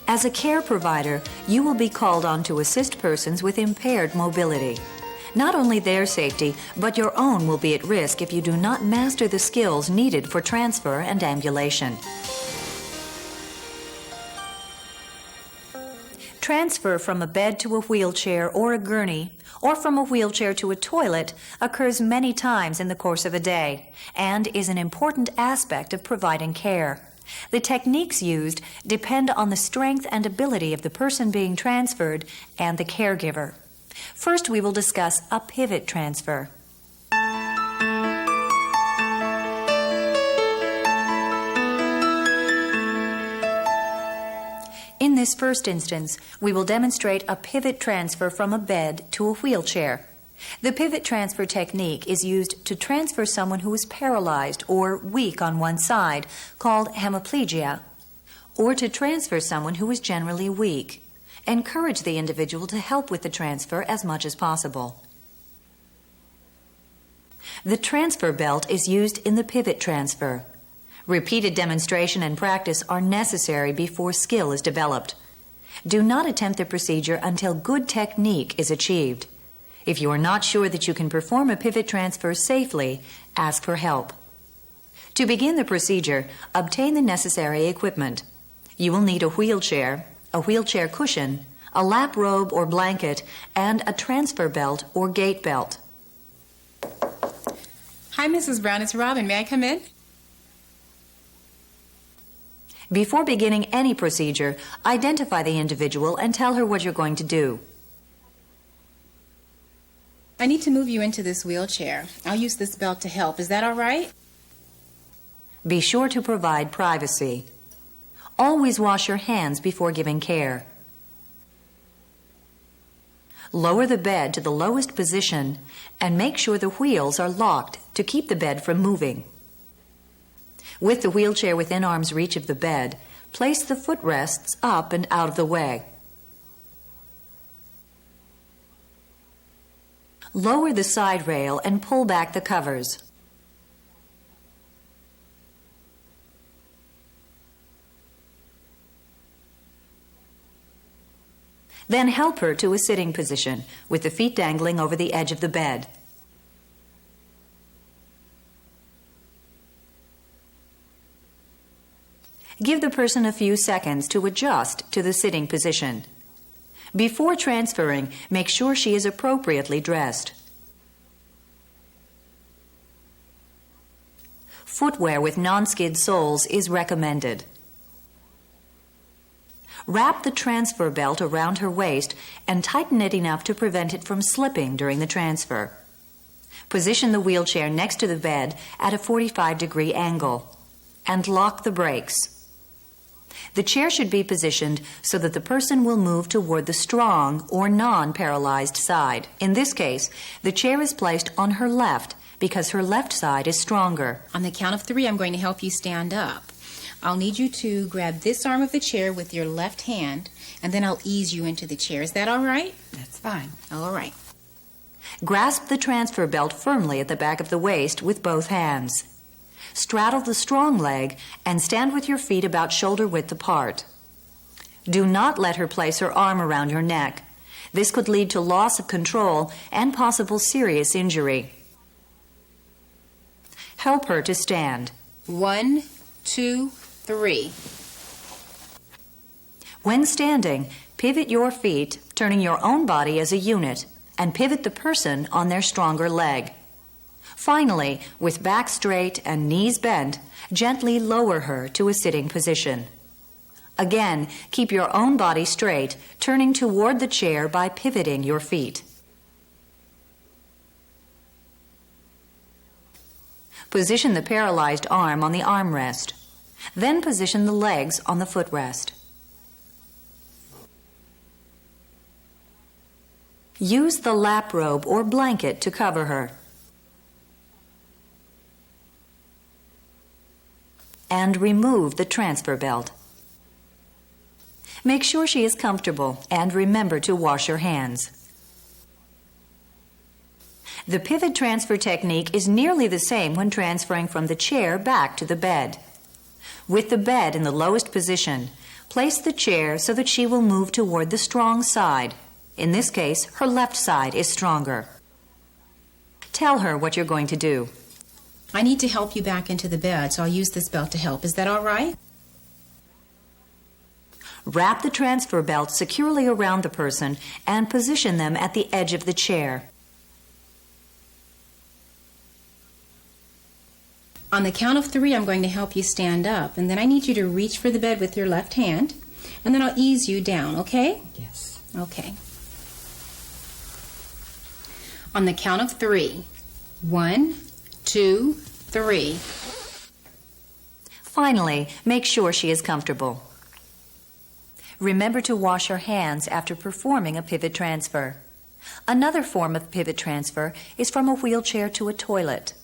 As a care provider, you will be called on to assist persons with impaired mobility. Not only their safety, but your own will be at risk if you do not master the skills needed for transfer and ambulation. Transfer from a bed to a wheelchair or a gurney, or from a wheelchair to a toilet, occurs many times in the course of a day and is an important aspect of providing care. The techniques used depend on the strength and ability of the person being transferred and the caregiver. First, we will discuss a pivot transfer. In this first instance, we will demonstrate a pivot transfer from a bed to a wheelchair. The pivot transfer technique is used to transfer someone who is paralyzed or weak on one side, called hemiplegia, or to transfer someone who is generally weak. Encourage the individual to help with the transfer as much as possible. The transfer belt is used in the pivot transfer. Repeated demonstration and practice are necessary before skill is developed. Do not attempt the procedure until good technique is achieved. If you are not sure that you can perform a pivot transfer safely, ask for help. To begin the procedure, obtain the necessary equipment. You will need a wheelchair cushion, a lap robe or blanket, and a transfer belt or gait belt. Hi, Mrs. Brown. It's Robin. May I come in? Before beginning any procedure, identify the individual and tell her what you're going to do. I need to move you into this wheelchair. I'll use this belt to help. Is that all right? Be sure to provide privacy. Always wash your hands before giving care. Lower the bed to the lowest position and make sure the wheels are locked to keep the bed from moving. With the wheelchair within arm's reach of the bed, place the footrests up and out of the way. Lower the side rail and pull back the covers. Then help her to a sitting position with the feet dangling over the edge of the bed. Give the person a few seconds to adjust to the sitting position. Before transferring, make sure she is appropriately dressed. Footwear with non-skid soles is recommended. Wrap the transfer belt around her waist and tighten it enough to prevent it from slipping during the transfer. Position the wheelchair next to the bed at a 45-degree angle and lock the brakes. The chair should be positioned so that the person will move toward the strong or non-paralyzed side. In this case, the chair is placed on her left because her left side is stronger. On the count of 3, I'm going to help you stand up. I'll need you to grab this arm of the chair with your left hand, and then I'll ease you into the chair. Is that all right? That's fine. All right. Grasp the transfer belt firmly at the back of the waist with both hands. Straddle the strong leg and stand with your feet about shoulder width apart. Do not let her place her arm around your neck. This could lead to loss of control and possible serious injury. Help her to stand. 1, 2, 3. When standing, pivot your feet, turning your own body as a unit, and pivot the person on their stronger leg. Finally, with back straight and knees bent, gently lower her to a sitting position. Again, keep your own body straight, turning toward the chair by pivoting your feet. Position the paralyzed arm on the armrest. Then position the legs on the footrest. Use the lap robe or blanket to cover her. And remove the transfer belt. Make sure she is comfortable and remember to wash your hands. The pivot transfer technique is nearly the same when transferring from the chair back to the bed. With the bed in the lowest position, place the chair so that she will move toward the strong side. In this case, her left side is stronger. Tell her what you're going to do. I need to help you back into the bed, so I'll use this belt to help. Is that all right? Wrap the transfer belt securely around the person and position them at the edge of the chair. On the count of 3, I'm going to help you stand up, and then I need you to reach for the bed with your left hand, and then I'll ease you down, okay? Yes. Okay. On the count of 3, 1, 2, 3. Finally, make sure she is comfortable. Remember to wash your hands after performing a pivot transfer. Another form of pivot transfer is from a wheelchair to a toilet.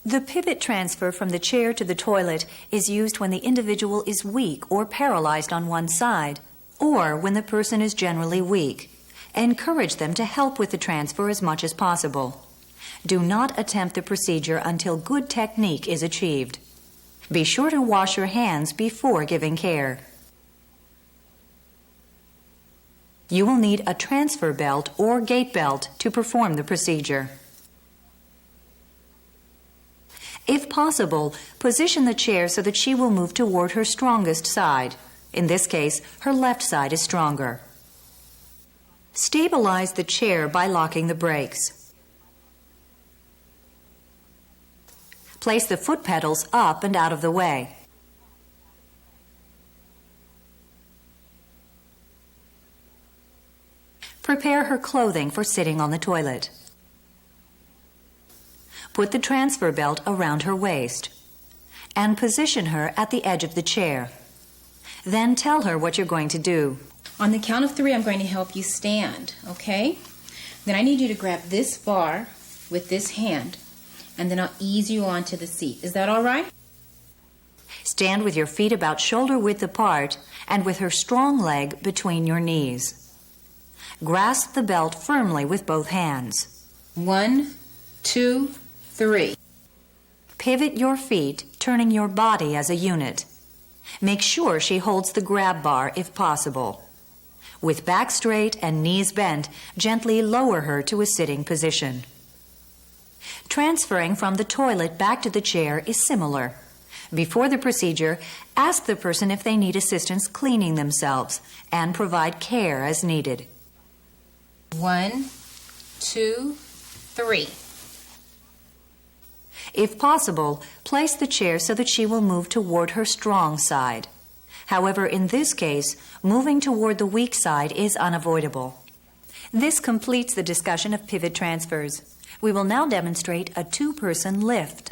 The pivot transfer from the chair to the toilet is used when the individual is weak or paralyzed on one side, or when the person is generally weak. Encourage them to help with the transfer as much as possible. Do not attempt the procedure until good technique is achieved. Be sure to wash your hands before giving care. You will need a transfer belt or gait belt to perform the procedure. If possible, position the chair so that she will move toward her strongest side. In this case, her left side is stronger. Stabilize the chair by locking the brakes. Place the foot pedals up and out of the way. Prepare her clothing for sitting on the toilet. Put the transfer belt around her waist and position her at the edge of the chair. Then tell her what you're going to do. On the count of 3, I'm going to help you stand, okay? Then I need you to grab this bar with this hand, and then I'll ease you onto the seat. Is that all right? Stand with your feet about shoulder width apart and with her strong leg between your knees. Grasp the belt firmly with both hands. 1, 2, 3. Pivot your feet, turning your body as a unit. Make sure she holds the grab bar if possible. With back straight and knees bent, gently lower her to a sitting position. Transferring from the toilet back to the chair is similar. Before the procedure, ask the person if they need assistance cleaning themselves and provide care as needed. 1, 2, 3. If possible, place the chair so that she will move toward her strong side. However, in this case, moving toward the weak side is unavoidable. This completes the discussion of pivot transfers. We will now demonstrate a two-person lift.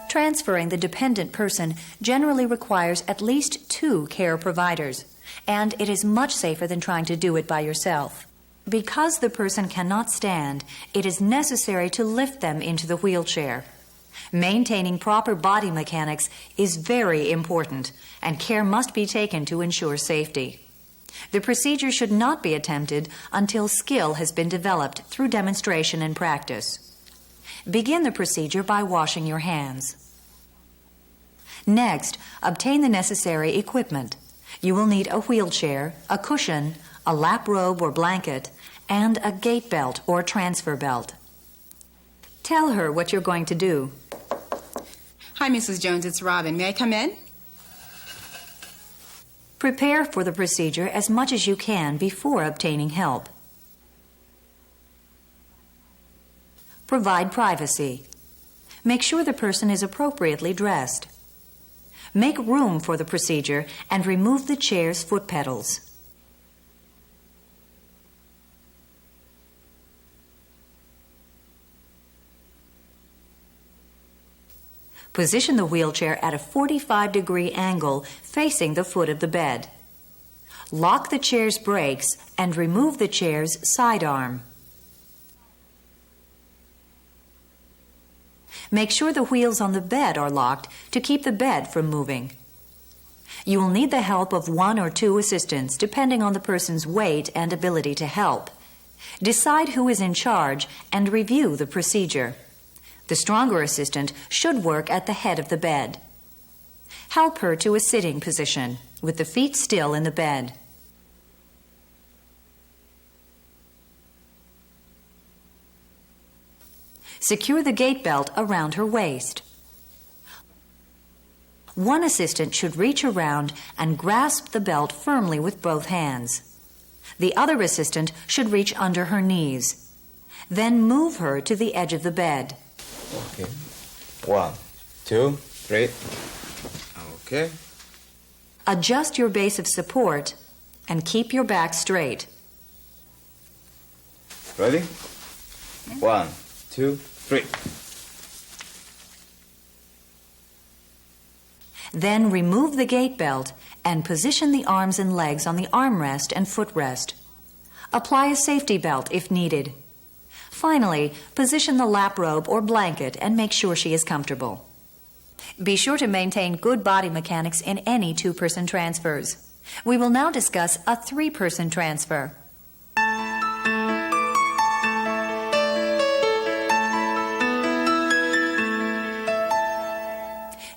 Transferring the dependent person generally requires at least 2 care providers, and it is much safer than trying to do it by yourself. Because the person cannot stand, it is necessary to lift them into the wheelchair. Maintaining proper body mechanics is very important, and care must be taken to ensure safety. The procedure should not be attempted until skill has been developed through demonstration and practice. Begin the procedure by washing your hands. Next, obtain the necessary equipment. You will need a wheelchair, a cushion, a lap robe or blanket, and a gait belt or transfer belt. Tell her what you're going to do. Hi, Mrs. Jones, it's Robin. May I come in? Prepare for the procedure as much as you can before obtaining help. Provide privacy. Make sure the person is appropriately dressed. Make room for the procedure and remove the chair's foot pedals. Position the wheelchair at a 45-degree angle facing the foot of the bed. Lock the chair's brakes and remove the chair's side arm. Make sure the wheels on the bed are locked to keep the bed from moving. You will need the help of 1 or 2 assistants depending on the person's weight and ability to help. Decide who is in charge and review the procedure. The stronger assistant should work at the head of the bed. Help her to a sitting position with the feet still in the bed. Secure the gait belt around her waist. One assistant should reach around and grasp the belt firmly with both hands. The other assistant should reach under her knees. Then move her to the edge of the bed. Okay. 1, 2, 3. Okay. Adjust your base of support and keep your back straight. Ready? 1, 2, 3. Then remove the gait belt and position the arms and legs on the armrest and footrest. Apply a safety belt if needed. Finally, position the lap robe or blanket and make sure she is comfortable. Be sure to maintain good body mechanics in any 2-person transfers. We will now discuss a 3-person transfer.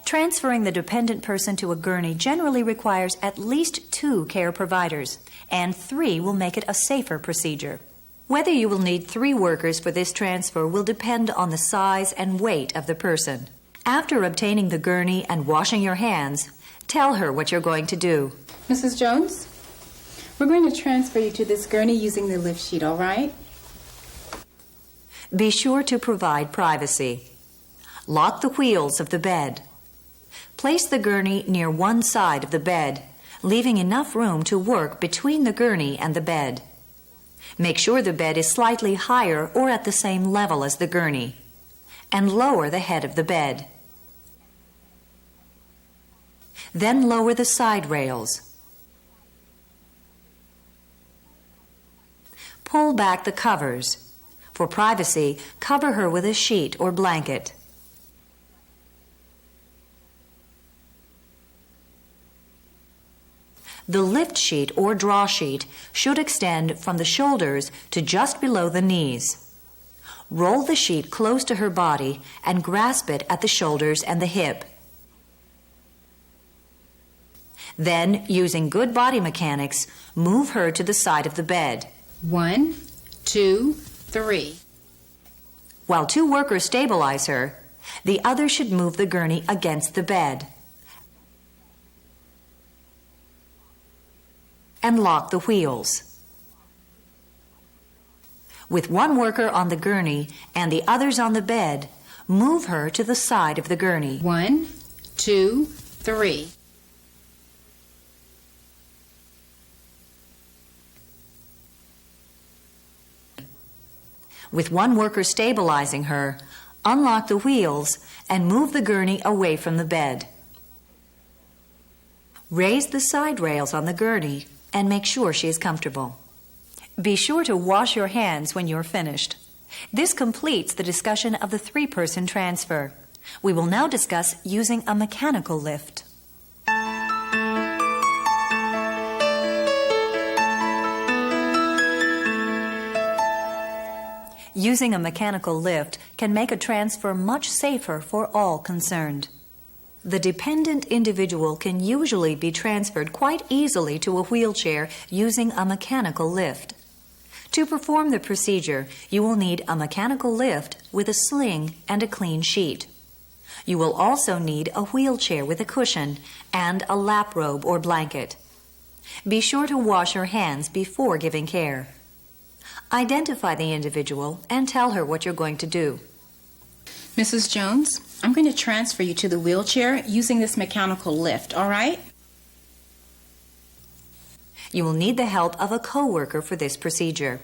Transferring the dependent person to a gurney generally requires at least 2 care providers, and 3 will make it a safer procedure. Whether you will need 3 workers for this transfer will depend on the size and weight of the person. After obtaining the gurney and washing your hands, tell her what you're going to do. Mrs. Jones, we're going to transfer you to this gurney using the lift sheet, all right? Be sure to provide privacy. Lock the wheels of the bed. Place the gurney near one side of the bed, leaving enough room to work between the gurney and the bed. Make sure the bed is slightly higher or at the same level as the gurney, and lower the head of the bed. Then lower the side rails. Pull back the covers. For privacy, cover her with a sheet or blanket. The lift sheet or draw sheet should extend from the shoulders to just below the knees. Roll the sheet close to her body and grasp it at the shoulders and the hip. Then, using good body mechanics, move her to the side of the bed. 1, 2, 3. While 2 workers stabilize her, the other should move the gurney against the bed and lock the wheels. With 1 worker on the gurney and the others on the bed, move her to the side of the gurney. 1, 2, 3. With 1 worker stabilizing her, unlock the wheels and move the gurney away from the bed. Raise the side rails on the gurney and make sure she is comfortable. Be sure to wash your hands when you're finished. This completes the discussion of the 3-person transfer. We will now discuss using a mechanical lift. Using a mechanical lift can make a transfer much safer for all concerned. The dependent individual can usually be transferred quite easily to a wheelchair using a mechanical lift. To perform the procedure, you will need a mechanical lift with a sling and a clean sheet. You will also need a wheelchair with a cushion and a lap robe or blanket. Be sure to wash your hands before giving care. Identify the individual and tell her what you're going to do. Mrs. Jones, I'm going to transfer you to the wheelchair using this mechanical lift, all right? You will need the help of a co-worker for this procedure.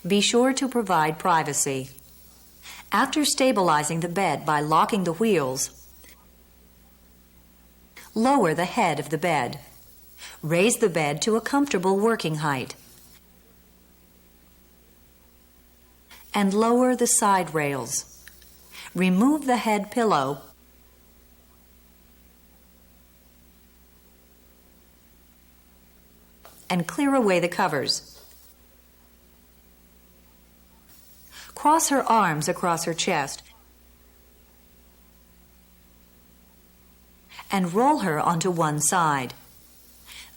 Be sure to provide privacy. After stabilizing the bed by locking the wheels, lower the head of the bed. Raise the bed to a comfortable working height. and lower the side rails. Remove the head pillow and clear away the covers. Cross her arms across her chest and roll her onto one side.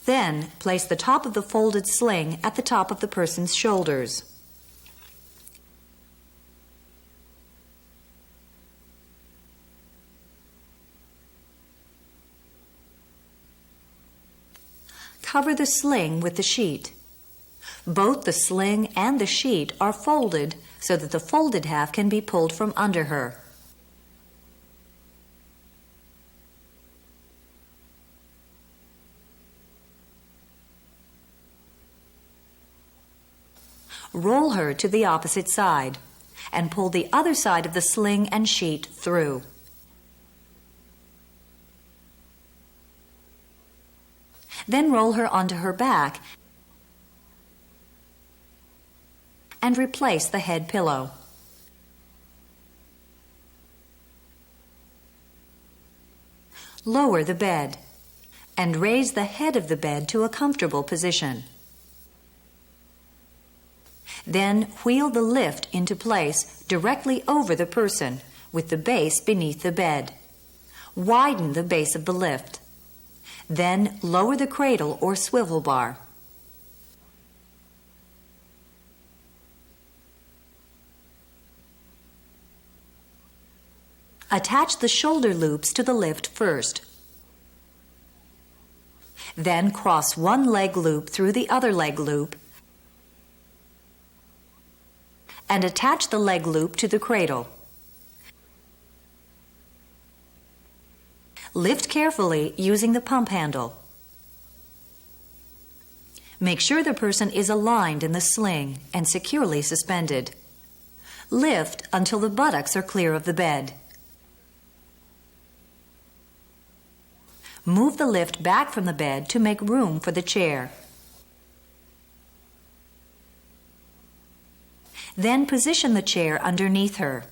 Then place the top of the folded sling at the top of the person's shoulders. Cover the sling with the sheet. Both the sling and the sheet are folded so that the folded half can be pulled from under her. Roll her to the opposite side and pull the other side of the sling and sheet through. Then roll her onto her back and replace the head pillow. Lower the bed and raise the head of the bed to a comfortable position. Then wheel the lift into place directly over the person with the base beneath the bed. Widen the base of the lift. Then lower the cradle or swivel bar. Attach the shoulder loops to the lift first. Then cross one leg loop through the other leg loop and attach the leg loop to the cradle. Lift carefully using the pump handle. Make sure the person is aligned in the sling and securely suspended. Lift until the buttocks are clear of the bed. Move the lift back from the bed to make room for the chair. Then position the chair underneath her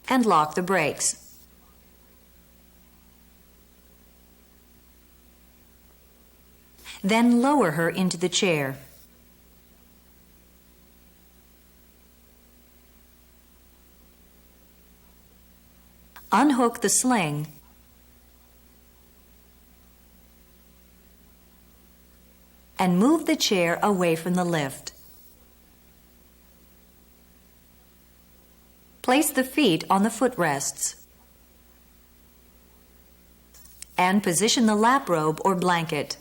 and lock the brakes. Then lower her into the chair. Unhook the sling and move the chair away from the lift. Place the feet on the footrests and position the lap robe or blanket.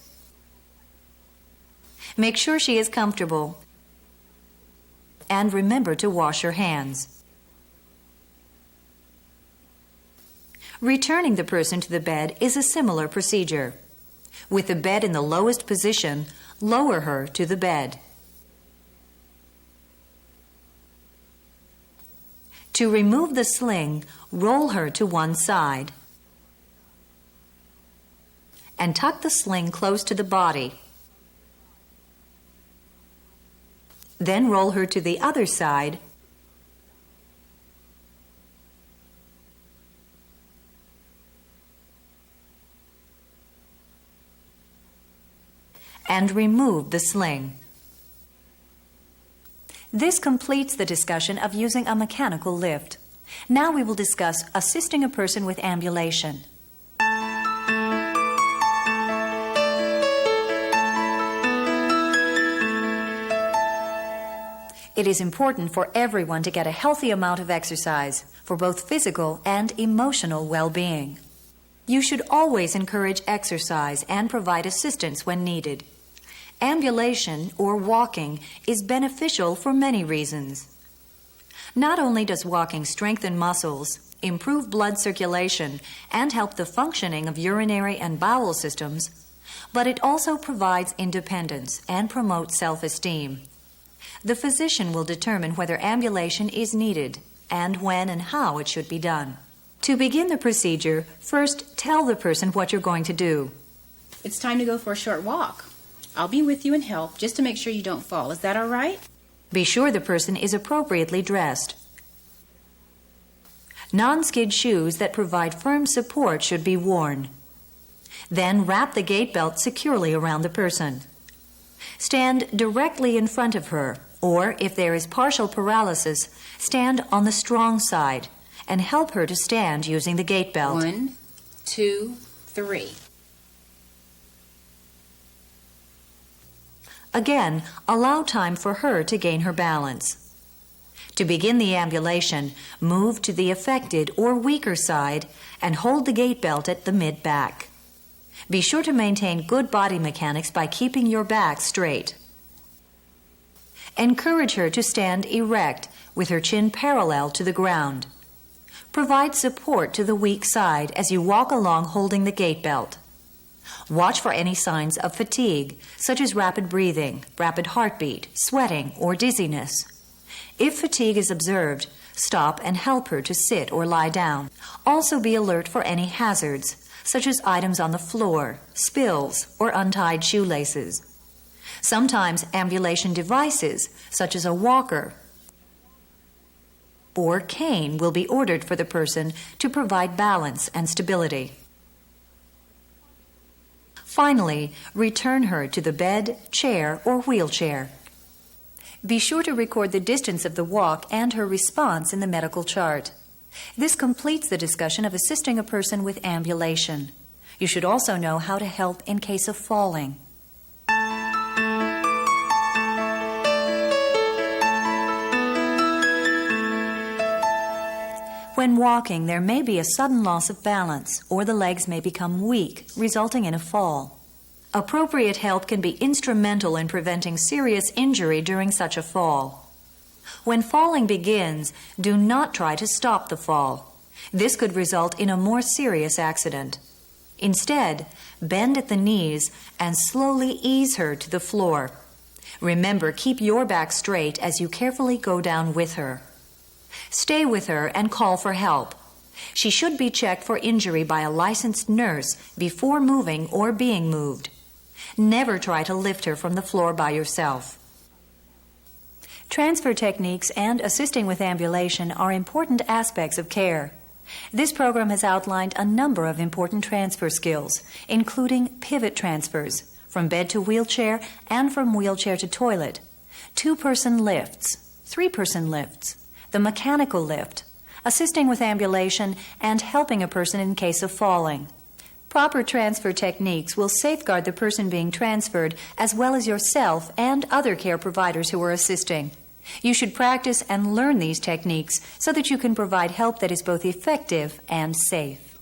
Make sure she is comfortable and remember to wash your hands. Returning the person to the bed is a similar procedure. With the bed in the lowest position, lower her to the bed. To remove the sling, roll her to one side and tuck the sling close to the body. Then roll her to the other side and remove the sling. This completes the discussion of using a mechanical lift. Now we will discuss assisting a person with ambulation. It is important for everyone to get a healthy amount of exercise for both physical and emotional well-being. You should always encourage exercise and provide assistance when needed. Ambulation, or walking, is beneficial for many reasons. Not only does walking strengthen muscles, improve blood circulation, and help the functioning of urinary and bowel systems, but it also provides independence and promotes self-esteem. The physician will determine whether ambulation is needed and when and how it should be done. To begin the procedure, first tell the person what you're going to do. It's time to go for a short walk. I'll be with you and help just to make sure you don't fall. Is that all right? Be sure the person is appropriately dressed. Non-skid shoes that provide firm support should be worn. Then wrap the gait belt securely around the person. Stand directly in front of her, or if there is partial paralysis, stand on the strong side and help her to stand using the gait belt. 1, 2, 3. Again, allow time for her to gain her balance. To begin the ambulation, move to the affected or weaker side and hold the gait belt at the mid-back. Be sure to maintain good body mechanics by keeping your back straight. Encourage her to stand erect with her chin parallel to the ground. Provide support to the weak side as you walk along holding the gait belt. Watch for any signs of fatigue, such as rapid breathing, rapid heartbeat, sweating, or dizziness. If fatigue is observed, stop and help her to sit or lie down. Also be alert for any hazards, such as items on the floor, spills, or untied shoelaces. Sometimes ambulation devices, such as a walker or cane, will be ordered for the person to provide balance and stability. Finally, return her to the bed, chair, or wheelchair. Be sure to record the distance of the walk and her response in the medical chart. This completes the discussion of assisting a person with ambulation. You should also know how to help in case of falling. When walking, there may be a sudden loss of balance, or the legs may become weak, resulting in a fall. Appropriate help can be instrumental in preventing serious injury during such a fall. When falling begins, do not try to stop the fall. This could result in a more serious accident. Instead, bend at the knees and slowly ease her to the floor. Remember, keep your back straight as you carefully go down with her. Stay with her and call for help. She should be checked for injury by a licensed nurse before moving or being moved. Never try to lift her from the floor by yourself. Transfer techniques and assisting with ambulation are important aspects of care. This program has outlined a number of important transfer skills, including pivot transfers, from bed to wheelchair and from wheelchair to toilet, 2-person lifts, 3-person lifts, the mechanical lift, assisting with ambulation, and helping a person in case of falling. Proper transfer techniques will safeguard the person being transferred as well as yourself and other care providers who are assisting. You should practice and learn these techniques so that you can provide help that is both effective and safe.